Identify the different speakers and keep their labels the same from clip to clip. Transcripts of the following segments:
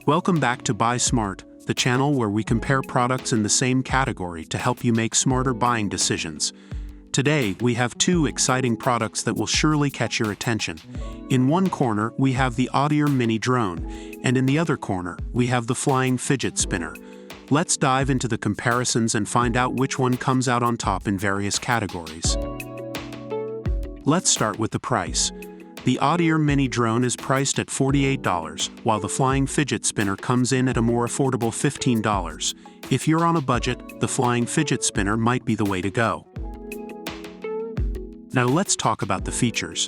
Speaker 1: Welcome back to Buy Smart, the channel where we compare products in the same category to help you make smarter buying decisions. Today, we have two exciting products that will surely catch your attention. In one corner, we have the Oddire mini drone, and in the other corner, we have the flying fidget spinner. Let's dive into the comparisons and find out which one comes out on top in various categories. Let's start with the price. The Oddire mini drone is priced at $48, while the flying fidget spinner comes in at a more affordable $15. If you're on a budget, the flying fidget spinner might be the way to go. Now let's talk about the features.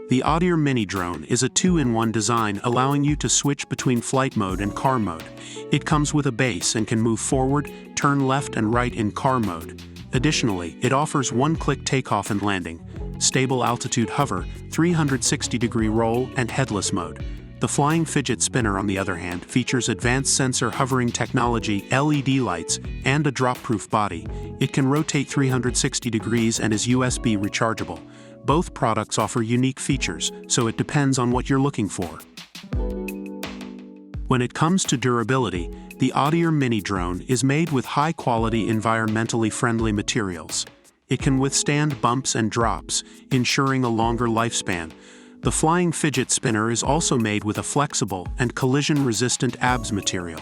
Speaker 1: The Oddire mini drone is a two-in-one design allowing you to switch between flight mode and car mode. It comes with a base and can move forward, turn left and right in car mode. Additionally, it offers one-click takeoff and landing, stable altitude hover, 360-degree roll, and headless mode. The flying fidget spinner, on the other hand, features advanced sensor hovering technology, LED lights, and a drop-proof body. It can rotate 360 degrees and is USB rechargeable. Both products offer unique features, so it depends on what you're looking for. When it comes to durability, the Oddire mini drone is made with high-quality, environmentally friendly materials. It can withstand bumps and drops, ensuring a longer lifespan. The flying fidget spinner is also made with a flexible and collision-resistant ABS material,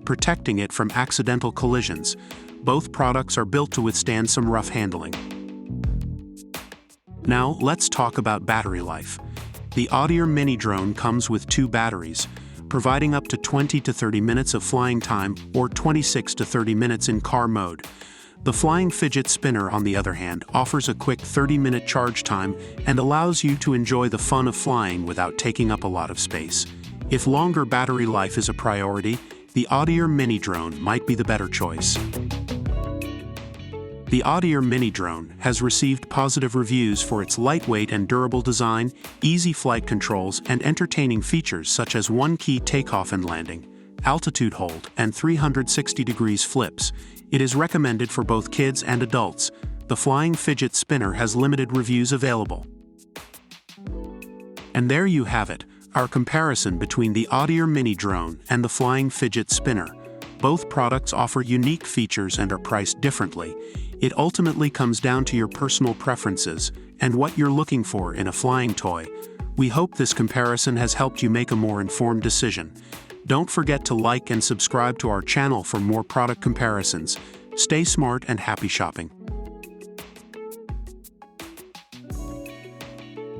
Speaker 1: protecting it from accidental collisions. Both products are built to withstand some rough handling. Now, let's talk about battery life. The Oddire mini drone comes with two batteries, providing up to 20 to 30 minutes of flying time or 26 to 30 minutes in car mode. The flying fidget spinner, on the other hand, offers a quick 30-minute charge time and allows you to enjoy the fun of flying without taking up a lot of space. If longer battery life is a priority, the Oddire mini drone might be the better choice. The Oddire mini drone has received positive reviews for its lightweight and durable design, easy flight controls, and entertaining features such as one-key takeoff and landing, altitude hold, and 360 degrees flips. It is recommended for both kids and adults. The flying fidget spinner has limited reviews available. And there you have it, our comparison between the Oddire mini drone and the flying fidget spinner. Both products offer unique features and are priced differently. It ultimately comes down to your personal preferences and what you're looking for in a flying toy. We hope this comparison has helped you make a more informed decision. Don't forget to like and subscribe to our channel for more product comparisons. Stay smart and happy shopping.